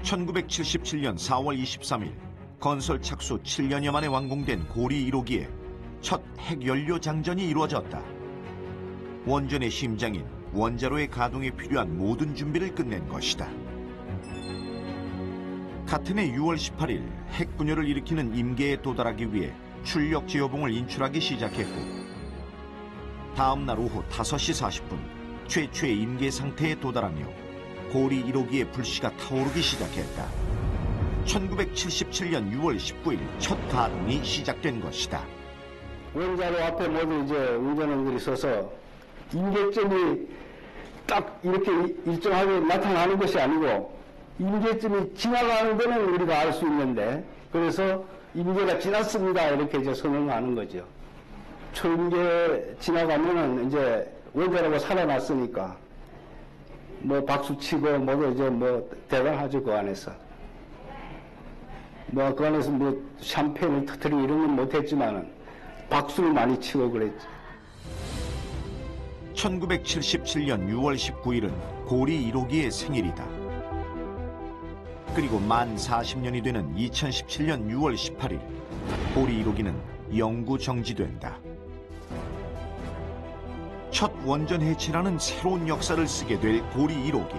1977년 4월 23일 건설 착수 7년여 만에 완공된 고리 1호기에 첫 핵연료 장전이 이루어졌다. 원전의 심장인 원자로의 가동에 필요한 모든 준비를 끝낸 것이다. 같은 해 6월 18일 핵분열을 일으키는 임계에 도달하기 위해 출력 제어봉을 인출하기 시작했고, 다음 날 오후 5시 40분 최초의 임계 상태에 도달하며 고리 1호기의 불씨가 타오르기 시작했다. 1977년 6월 19일 첫 가동이 시작된 것이다. 원자로 앞에 모두 이제 운전원들이 서서 임계점이 딱 이렇게 일정하게 나타나는 것이 아니고 임계점이 지나가는 데는 우리가 알 수 있는데, 그래서 임계가 지났습니다 이렇게 이제 선언하는 거죠. 초임계 지나가면은 이제 원자로가 살아났으니까 뭐 박수치고 모두 이제 뭐 대단하죠. 그 안에서 뭐 그 안에서 뭐 샴페인을 터뜨리고 이런 건 못했지만은 박수를 많이 치고 그랬지. 1977년 6월 19일은 고리 1호기의 생일이다. 그리고 만 40년이 되는 2017년 6월 18일 고리 1호기는 영구 정지된다. 첫 원전 해체라는 새로운 역사를 쓰게 될 고리 1호기.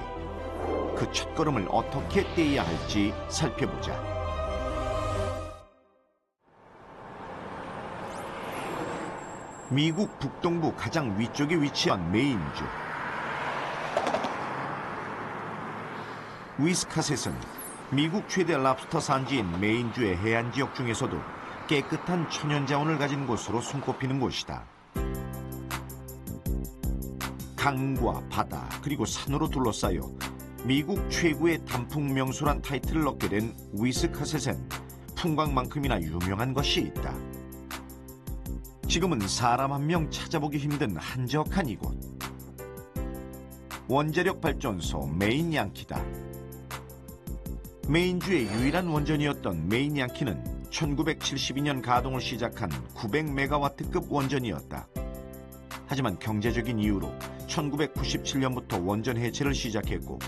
그 첫걸음을 어떻게 떼야 할지 살펴보자. 미국 북동부 가장 위쪽에 위치한 메인주. 위스카셋은 미국 최대 랍스터 산지인 메인주의 해안 지역 중에서도 깨끗한 천연 자원을 가진 곳으로 손꼽히는 곳이다. 강과 바다 그리고 산으로 둘러싸여 미국 최고의 단풍 명소란 타이틀을 얻게 된 위스카셋엔 풍광만큼이나 유명한 것이 있다. 지금은 사람 한 명 찾아보기 힘든 한적한 이곳. 원자력 발전소 메인 양키다. 메인주의 유일한 원전이었던 메인 양키는 1972년 가동을 시작한 900메가와트급 원전이었다. 하지만 경제적인 이유로 1997년부터 원전 해체를 시작했고,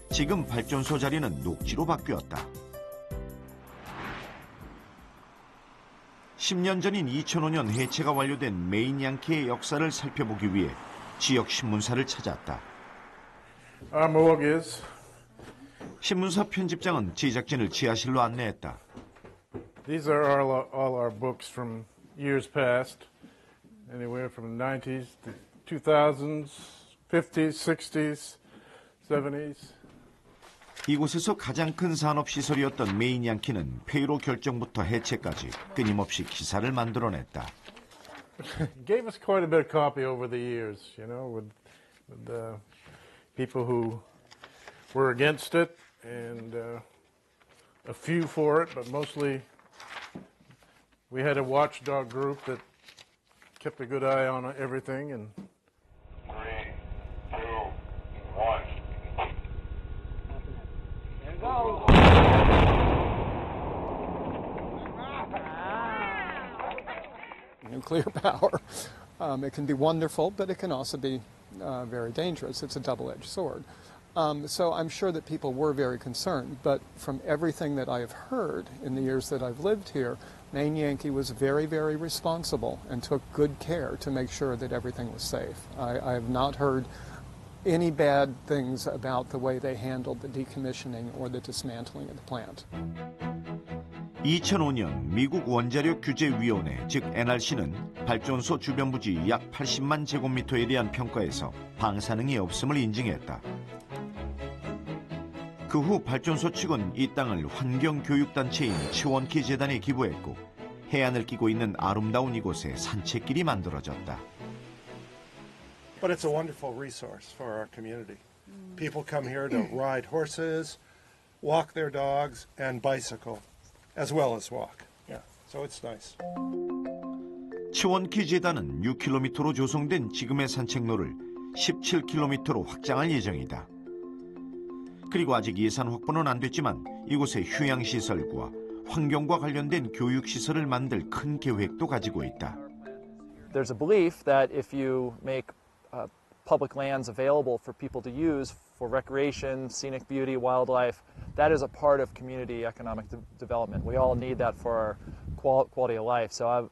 지금 발전소 자리는 녹지로 바뀌었다. 10년 전인 2005년 해체가 완료된 메인 양키의 역사를 살펴보기 위해 지역 신문사를 찾았다. 신문사 편집장은 제작진을 지하실로 안내했다. These are all our books from years past, anywhere from the 90s to 2000s, 50s, 60s, 70s. 이곳에서 가장 큰 산업시설이었던 메인 양키는 폐유로 결정부터 해체까지 끊임없이 기사를 만들어냈다. Gave us quite a bit of copy over the years, you know, with people who were against it and a few for it, but mostly we had a watchdog group that kept a good eye on everything. And 3, 2, 1. Nuclear power. It can be wonderful, but it can also be very dangerous. It's a double-edged sword. So I'm sure that people were very concerned, but from everything that I have heard in the years that I've lived here, Maine Yankee was very, very responsible and took good care to make sure that everything was safe. I have not heard any bad things about the way they handled the decommissioning or the dismantling of the plant. 2005년 미국 원자력 규제위원회 즉 NRC는 발전소 주변 부지 약 80만 제곱미터에 대한 평가에서 방사능이 없음을 인증했다. 그 후 발전소 측은 이 땅을 환경교육단체인 치원키 재단에 기부했고, 해안을 끼고 있는 아름다운 이곳에 산책길이 만들어졌다. But it's a wonderful resource for our community. People come here to ride horses, walk their dogs, and bicycle, as well as walk. Yeah, so it's nice. 치원키 재단은 6km로 조성된 지금의 산책로를 17km로 확장할 예정이다. 그리고 아직 예산 확보는 안 됐지만 이곳에 휴양시설과 환경과 관련된 교육시설을 만들 큰 계획도 가지고 있다. There's a belief that if you make public lands available for people to use for recreation, scenic beauty, wildlife. That is a part of community economic development. We all need that for our quality of life. So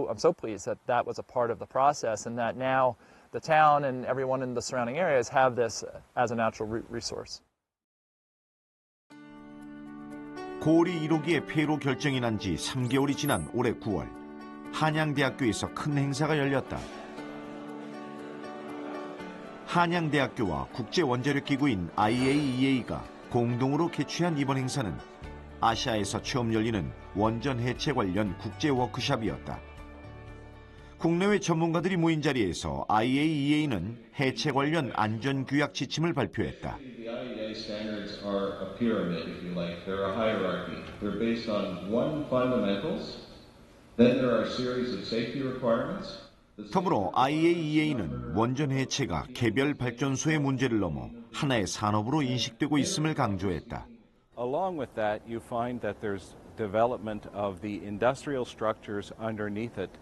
I'm so pleased that that was a part of the process, and that now the town and everyone in the surrounding areas have this as a natural resource. 고리 1호기의 폐로 결정이 난 지 3개월이 지난 올해 9월, 한양대학교에서 큰 행사가 열렸다. 한양대학교와 국제원자력기구인 IAEA가 공동으로 개최한 이번 행사는 아시아에서 처음 열리는 원전 해체 관련 국제 워크숍이었다. 국내외 전문가들이 모인 자리에서 IAEA는 해체 관련 안전규약 지침을 발표했다. The IAEA standards are a pyramid, if you like. They're a hierarchy. They're based on one fundamentals. Then there are a series of safety requirements. 더불어 IAEA는 원전 해체가 개별 발전소의 문제를 넘어 하나의 산업으로 인식되고 있음을 강조했다. Along with that, you find that there's development of the industrial structures underneath it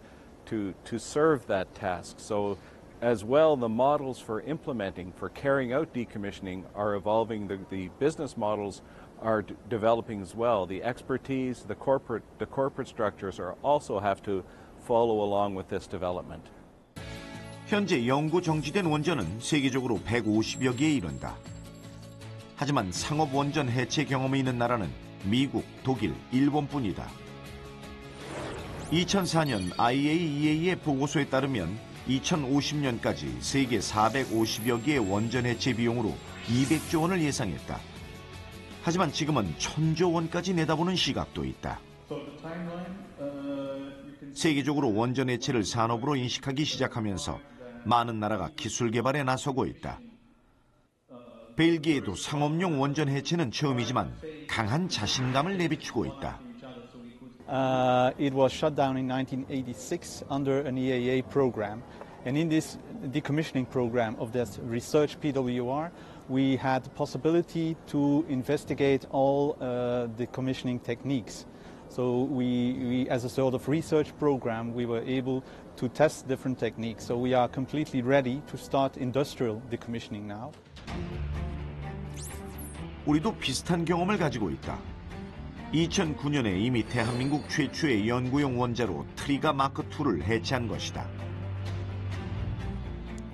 to serve that task. So as well, the models for implementing, for carrying out decommissioning are evolving. The business models are developing as well. The expertise, the corporate structures are also have to follow along with this development. 현재 연구 정지된 원전은 세계적으로 150여 개에 이른다. 하지만 상업 원전 해체 경험이 있는 나라는 미국, 독일, 일본뿐이다. 2004년 IAEA의 보고서에 따르면 2050년까지 세계 450여 개의 원전 해체 비용으로 200조 원을 예상했다. 하지만 지금은 1000조 원까지 내다보는 시각도 있다. 세계적으로 원전 해체를 산업으로 인식하기 시작하면서 많은 나라가 기술 개발에 나서고 있다. 벨기에도 상업용 원전 해체는 처음이지만 강한 자신감을 내비추고 있다. It was shut down in 1986 under an EAA program. And in this decommissioning program of this research PWR, we had the possibility to investigate all decommissioning techniques. So we, as a sort of research program, we were able to test different techniques. So we are completely ready to start industrial decommissioning now. 우리도 비슷한 경험을 가지고 있다. 2009년에 이미 대한민국 최초의 연구용 원자로 트리가 마크2를 해체한 것이다.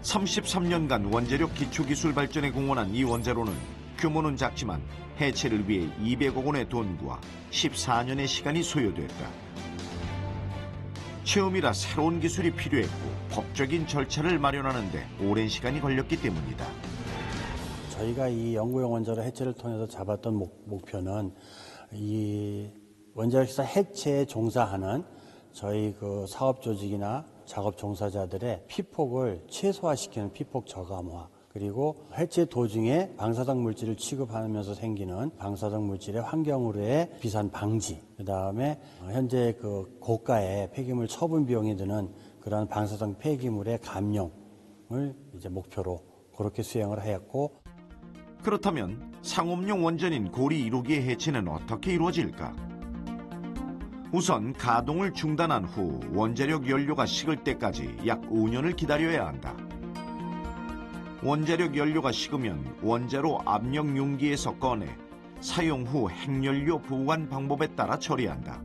33년간 원자력 기초기술 발전에 공헌한 이 원자로는 규모는 작지만 해체를 위해 200억 원의 돈과 14년의 시간이 소요됐다. 처음이라 새로운 기술이 필요했고 법적인 절차를 마련하는 데 오랜 시간이 걸렸기 때문이다. 저희가 이 연구용 원자로 해체를 통해서 잡았던 목표는 이 원자력시설 해체에 종사하는 저희 그 사업 조직이나 작업 종사자들의 피폭을 최소화시키는 피폭 저감화, 그리고 해체 도중에 방사성 물질을 취급하면서 생기는 방사성 물질의 환경으로의 비산 방지, 그다음에 현재 그 고가의 폐기물 처분 비용이 드는 그러한 방사성 폐기물의 감용을 이제 목표로 그렇게 수행을 하였고. 그렇다면 상업용 원전인 고리 1호기의 해체는 어떻게 이루어질까? 우선 가동을 중단한 후 원자력 연료가 식을 때까지 약 5년을 기다려야 한다. 원자력 연료가 식으면 원자로 압력 용기에서 꺼내 사용 후 핵연료 보관 방법에 따라 처리한다.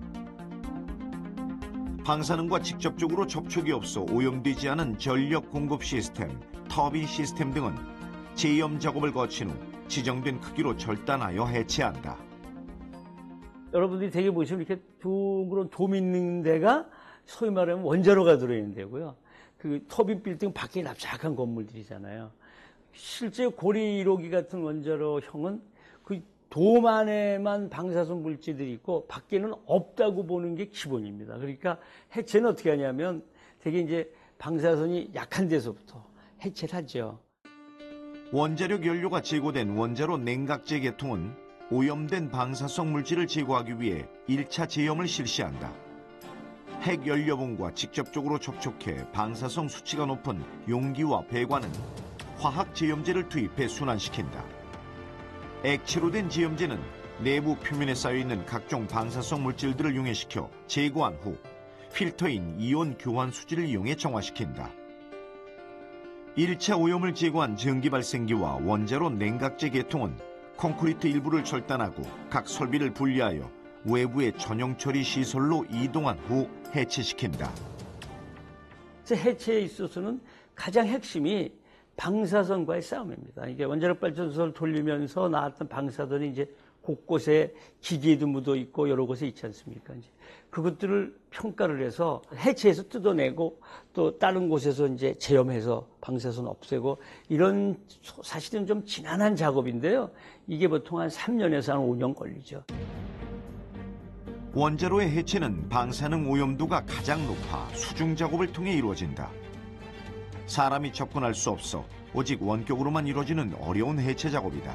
방사능과 직접적으로 접촉이 없어 오염되지 않은 전력 공급 시스템, 터빈 시스템 등은 제염 작업을 거친 후 지정된 크기로 절단하여 해체한다. 여러분들이 되게 보시면 이렇게 둥그런 돔 있는 데가 소위 말하면 원자로가 들어있는 데고요. 그 터빈 빌딩 밖에 납작한 건물들이잖아요. 실제 고리 1호기 같은 원자로형은 그 돔 안에만 방사성 물질들이 있고 밖에는 없다고 보는 게 기본입니다. 그러니까 해체는 어떻게 하냐면 되게 이제 방사선이 약한 데서부터 해체를 하죠. 원자력 연료가 제거된 원자로 냉각제 계통은 오염된 방사성 물질을 제거하기 위해 1차 제염을 실시한다. 핵연료봉과 직접적으로 접촉해 방사성 수치가 높은 용기와 배관은 화학 제염제를 투입해 순환시킨다. 액체로 된 제염제는 내부 표면에 쌓여있는 각종 방사성 물질들을 용해시켜 제거한 후 필터인 이온 교환 수지를 이용해 정화시킨다. 1차 오염을 제거한 전기 발생기와 원자로 냉각제 계통은 콘크리트 일부를 절단하고 각 설비를 분리하여 외부의 전용 처리 시설로 이동한 후 해체시킨다. 해체에 있어서는 가장 핵심이 방사선과의 싸움입니다. 이게 원자력 발전소를 돌리면서 나왔던 방사선이 이제 곳곳에 기계에도 묻어 있고 여러 곳에 있지 않습니까? 이제 그것들을 평가를 해서 해체해서 뜯어내고 또 다른 곳에서 이제 제염해서 방사선 없애고 이런 사실은 좀 지난한 작업인데요. 이게 보통 한 3년에서 한 5년 걸리죠. 원자로의 해체는 방사능 오염도가 가장 높아 수중 작업을 통해 이루어진다. 사람이 접근할 수 없어 오직 원격으로만 이루어지는 어려운 해체 작업이다.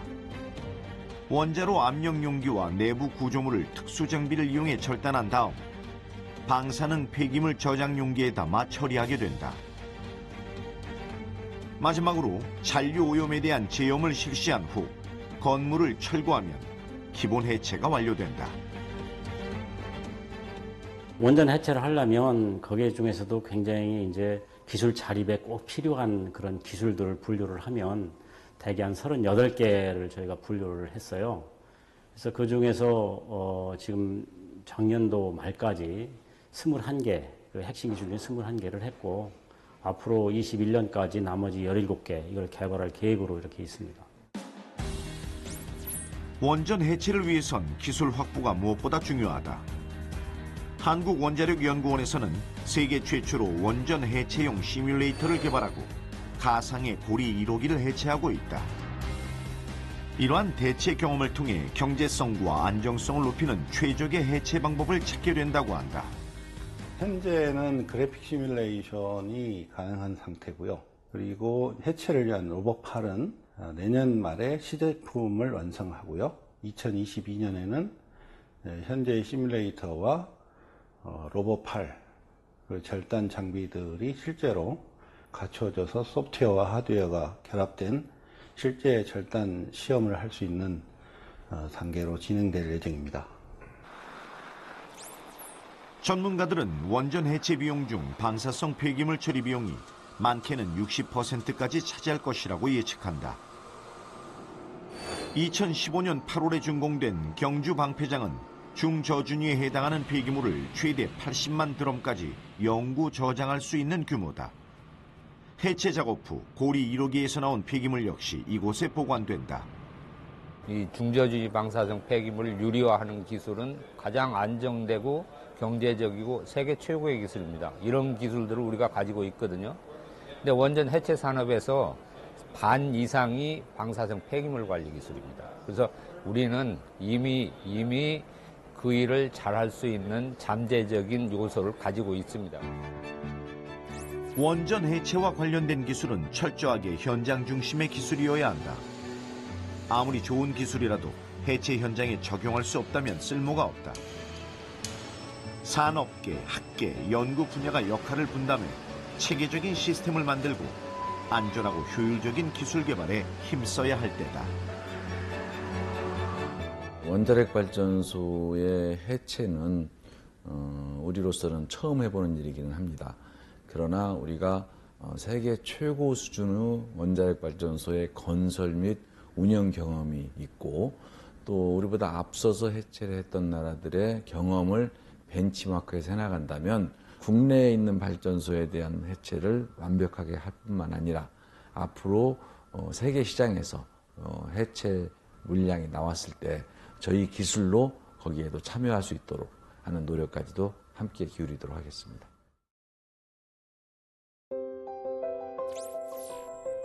원자로 압력 용기와 내부 구조물을 특수 장비를 이용해 절단한 다음 방사능 폐기물 저장 용기에 담아 처리하게 된다. 마지막으로 잔류 오염에 대한 제염을 실시한 후 건물을 철거하면 기본 해체가 완료된다. 원전 해체를 하려면 거기에 중에서도 굉장히 이제 기술 자립에 꼭 필요한 그런 기술들을 분류를 하면 대개 한 38개를 저희가 분류를 했어요. 그래서 그 중에서 지금 작년도 말까지 21개, 그 핵심 기술 중에 21개를 했고 앞으로 21년까지 나머지 17개 이걸 개발할 계획으로 이렇게 있습니다. 원전 해체를 위해선 기술 확보가 무엇보다 중요하다. 한국원자력연구원에서는 세계 최초로 원전 해체용 시뮬레이터를 개발하고 가상의 고리 1호기를 해체하고 있다. 이러한 대체 경험을 통해 경제성과 안정성을 높이는 최적의 해체 방법을 찾게 된다고 한다. 현재는 그래픽 시뮬레이션이 가능한 상태고요. 그리고 해체를 위한 로봇팔은 내년 말에 시제품을 완성하고요. 2022년에는 현재의 시뮬레이터와 로봇팔, 절단 장비들이 실제로 갖춰져서 소프트웨어와 하드웨어가 결합된 실제 절단 시험을 할 수 있는 단계로 진행될 예정입니다. 전문가들은 원전 해체 비용 중 방사성 폐기물 처리 비용이 많게는 60%까지 차지할 것이라고 예측한다. 2015년 8월에 준공된 경주 방패장은 중저준위에 해당하는 폐기물을 최대 80만 드럼까지 영구 저장할 수 있는 규모다. 해체 작업 후 고리 1호기에서 나온 폐기물 역시 이곳에 보관된다. 이 중저준위 방사성 폐기물을 유리화하는 기술은 가장 안정되고 경제적이고 세계 최고의 기술입니다. 이런 기술들을 우리가 가지고 있거든요. 근데 원전 해체 산업에서 반 이상이 방사성 폐기물 관리 기술입니다. 그래서 우리는 이미 그 일을 잘할 수 있는 잠재적인 요소를 가지고 있습니다. 원전 해체와 관련된 기술은 철저하게 현장 중심의 기술이어야 한다. 아무리 좋은 기술이라도 해체 현장에 적용할 수 없다면 쓸모가 없다. 산업계, 학계, 연구 분야가 역할을 분담해 체계적인 시스템을 만들고 안전하고 효율적인 기술 개발에 힘써야 할 때다. 원자력 발전소의 해체는 우리로서는 처음 해보는 일이기는 합니다. 그러나 우리가 세계 최고 수준의 원자력 발전소의 건설 및 운영 경험이 있고 또 우리보다 앞서서 해체를 했던 나라들의 경험을 벤치마크해서 해나간다면 국내에 있는 발전소에 대한 해체를 완벽하게 할 뿐만 아니라 앞으로 세계 시장에서 해체 물량이 나왔을 때 저희 기술로 거기에도 참여할 수 있도록 하는 노력까지도 함께 기울이도록 하겠습니다.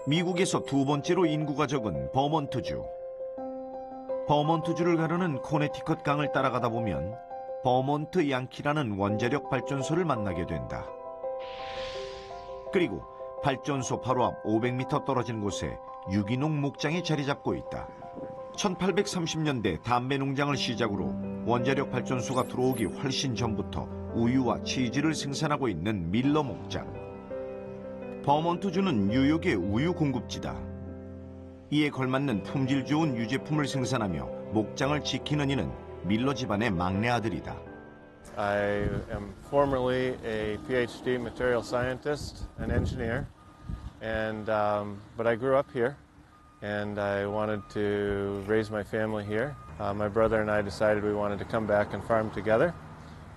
미국에서 두 번째로 인구가 적은 버몬트주. 버몬트주를 가르는 코네티컷 강을 따라가다 보면 버몬트 양키라는 원자력 발전소를 만나게 된다. 그리고 발전소 바로 앞 500m 떨어진 곳에 유기농 목장이 자리 잡고 있다. 1830년대 담배 농장을 시작으로 원자력 발전소가 들어오기 훨씬 전부터 우유와 치즈를 생산하고 있는 밀러 목장. 버몬트주는 뉴욕의 우유 공급지다. 이에 걸맞는 품질 좋은 유제품을 생산하며 목장을 지키는 이는 밀러 집안의 막내 아들이다. I am formerly a PhD material scientist and engineer. but I grew up here, and I wanted to raise my family here. My brother and I decided we wanted to come back and farm together,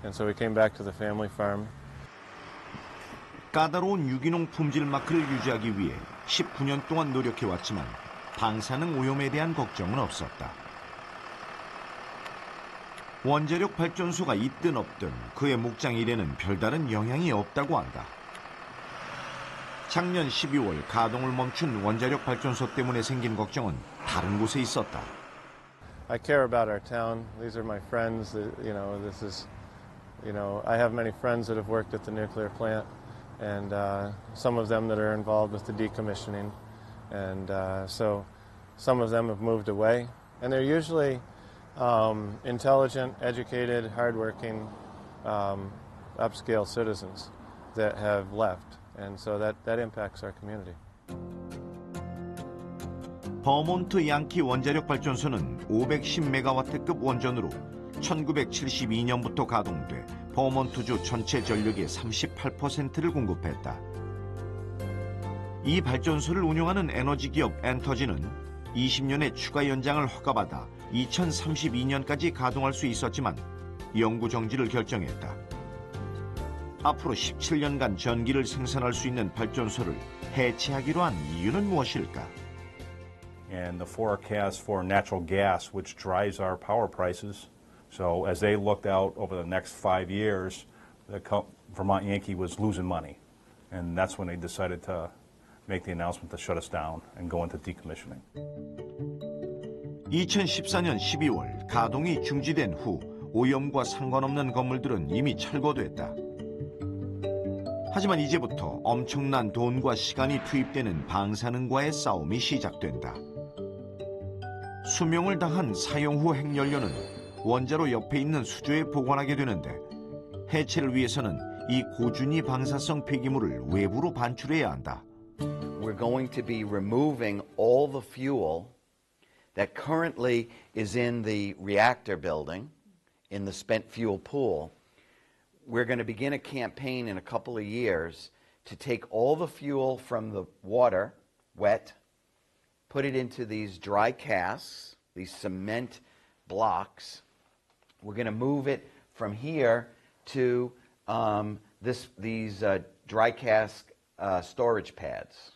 and so we came back to the family farm. 까다로운 유기농 품질 마크를 유지하기 위해 19년 동안 노력해왔지만 방사능 오염에 대한 걱정은 없었다. 원자력 발전소가 있든 없든 그의 목장 일에는 별다른 영향이 없다고 한다. 작년 12월 가동을 멈춘 원자력 발전소 때문에 생긴 걱정은 다른 곳에 있었다. I care about our town. These are my friends. I have many friends that have worked at the nuclear plant, and some of them that are involved with the decommissioning. And so some of them have moved away. And they're usually intelligent, educated, hardworking, upscale citizens that have left. And so that impacts our community. 버몬트 양키 원자력 발전소는 510메가와트급 원전으로 1972년부터 가동돼 버몬트주 전체 전력의 38%를 공급했다. 이 발전소를 운영하는 에너지 기업 엔터지는 20년의 추가 연장을 허가받아 2032년까지 가동할 수 있었지만 영구 정지를 결정했다. 앞으로 17년간 전기를 생산할 수 있는 발전소를 해체하기로 한 이유는 무엇일까? And the forecast for natural gas, which drives our power prices. So as they looked out over the next 5 years, Vermont Yankee was losing money. And that's when they decided to make the announcement to shut us down and go into decommissioning. 2014년 12월 가동이 중지된 후 오염과 상관없는 건물들은 이미 철거됐다. 하지만 이제부터 엄청난 돈과 시간이 투입되는 방사능과의 싸움이 시작된다. 수명을 다한 사용 후 핵연료는 원자로 옆에 있는 수조에 보관하게 되는데 해체를 위해서는 이 고준위 방사성 폐기물을 외부로 반출해야 한다. We're going to be removing all the fuel that currently is in the reactor building, in the spent fuel pool. We're going to begin a campaign in a couple of years to take all the fuel from the water, wet, put it into these dry casks, these cement blocks. We're going to move it from here to these dry cask storage pads.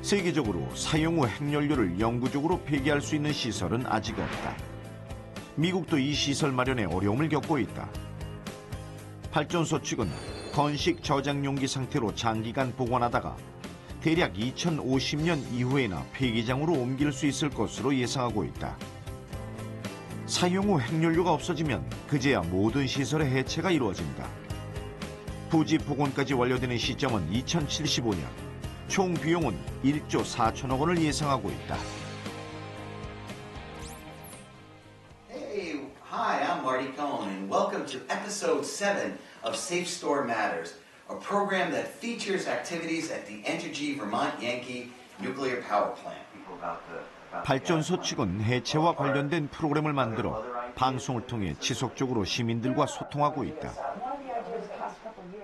세계적으로 사용 후 핵연료를 영구적으로 폐기할 수 있는 시설은 아직 없다. 미국도 이 시설 마련에 어려움을 겪고 있다. 발전소 측은 건식 저장 용기 상태로 장기간 보관하다가 대략 2050년 이후에나 폐기장으로 옮길 수 있을 것으로 예상하고 있다. 사용 후 핵연료가 없어지면 그제야 모든 시설의 해체가 이루어진다. 부지 복원까지 완료되는 시점은 2075년. 총 비용은 1조 4천억 원을 예상하고 있다. Hey, hi, I'm Marty Cohen, and welcome to episode 7 of Safe Store Matters, a program that features activities at the Entergy Vermont Yankee Nuclear Power Plant. 발전소 측은 해체와 관련된 프로그램을 만들어 방송을 통해 지속적으로 시민들과 소통하고 있다.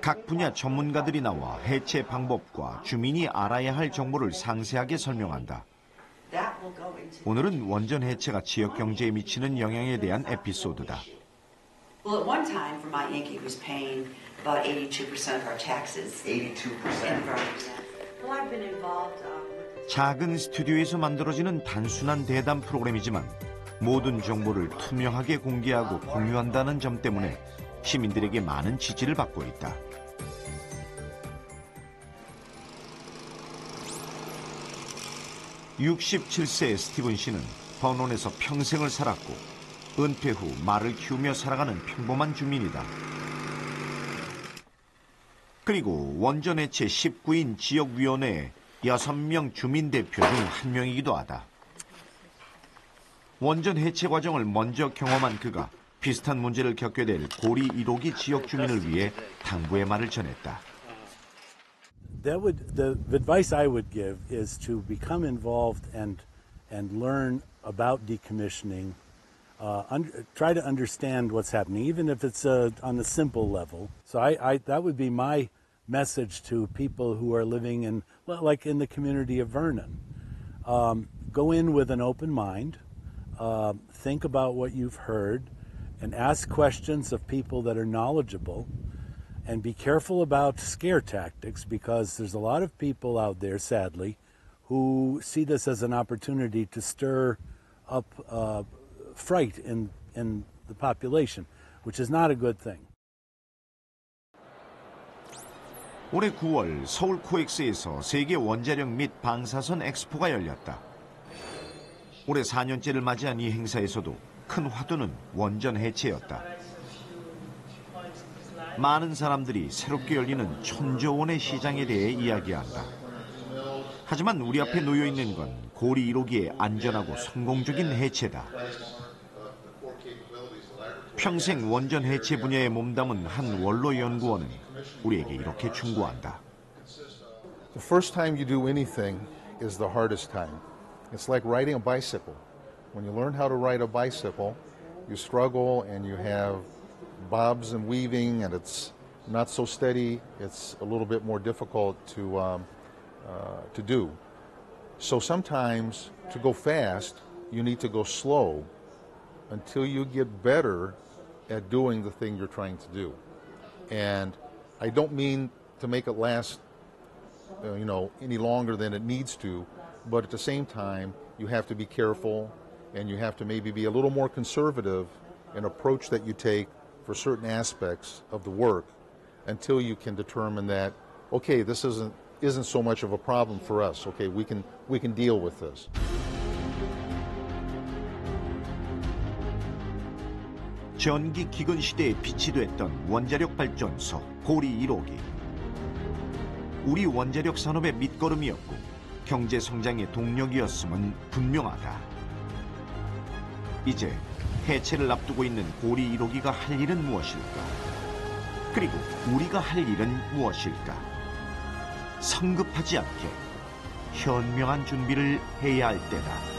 각 분야 전문가들이 나와 해체 방법과 주민이 알아야 할 정보를 상세하게 설명한다. 오늘은 원전 해체가 지역 경제에 미치는 영향에 대한 에피소드다. Well, at one time, Vermont Yankee was paying about 82% of our taxes. 82%. Well, I've been involved. 작은 스튜디오에서 만들어지는 단순한 대담 프로그램이지만 모든 정보를 투명하게 공개하고 공유한다는 점 때문에 시민들에게 많은 지지를 받고 있다. (67세의) 스티븐 씨는 버논에서 평생을 살았고 은퇴 후 말을 키우며 살아가는 평범한 주민이다. 그리고 원전 해체 19인 지역위원회의 6명 주민 대표 중 한 명이기도 하다. 원전 해체 과정을 먼저 경험한 그가 비슷한 문제를 겪게 될 고리 1호기 지역 주민을 위해 당부의 말을 전했다. The advice I would give is to become involved and learn about decommissioning. Try to understand what's happening, even if it's on a simple level. So that would be my message to people who are living in, well, like in the community of Vernon. Go in with an open mind, think about what you've heard, and ask questions of people that are knowledgeable, and be careful about scare tactics, because there's a lot of people out there, sadly, who see this as an opportunity to stir up fright in the population, which is not a good thing. 올해 9월 서울 코엑스에서 세계 원자력 및 방사선 엑스포가 열렸다. 올해 4년째를 맞이한 이 행사에서도 큰 화두는 원전 해체였다. 많은 사람들이 새롭게 열리는 천조원의 시장에 대해 이야기한다. 하지만 우리 앞에 놓여 있는 건 고리 1호기의 안전하고 성공적인 해체다. 평생 원전 해체 분야에 몸담은 한 원로 연구원은 우리에게 이렇게 충고한다. The first time you do anything is the hardest time. It's like riding a bicycle. When you learn how to ride a bicycle, you struggle and you have bobs and weaving, and it's not so steady. It's a little bit more difficult to do. So sometimes to go fast, you need to go slow until you get better at doing the thing you're trying to do. And I don't mean to make it last, any longer than it needs to, but at the same time, you have to be careful, and you have to maybe be a little more conservative in approach that you take for certain aspects of the work until you can determine that, okay, this isn't so much of a problem for us. Okay, we can deal with this. 전기 기근 시대에 빛이 됐던 원자력 발전소 고리 1호기. 우리 원자력 산업의 밑거름이었고 경제 성장의 동력이었음은 분명하다. 이제 해체를 앞두고 있는 고리 1호기가 할 일은 무엇일까? 그리고 우리가 할 일은 무엇일까? 성급하지 않게 현명한 준비를 해야 할 때다.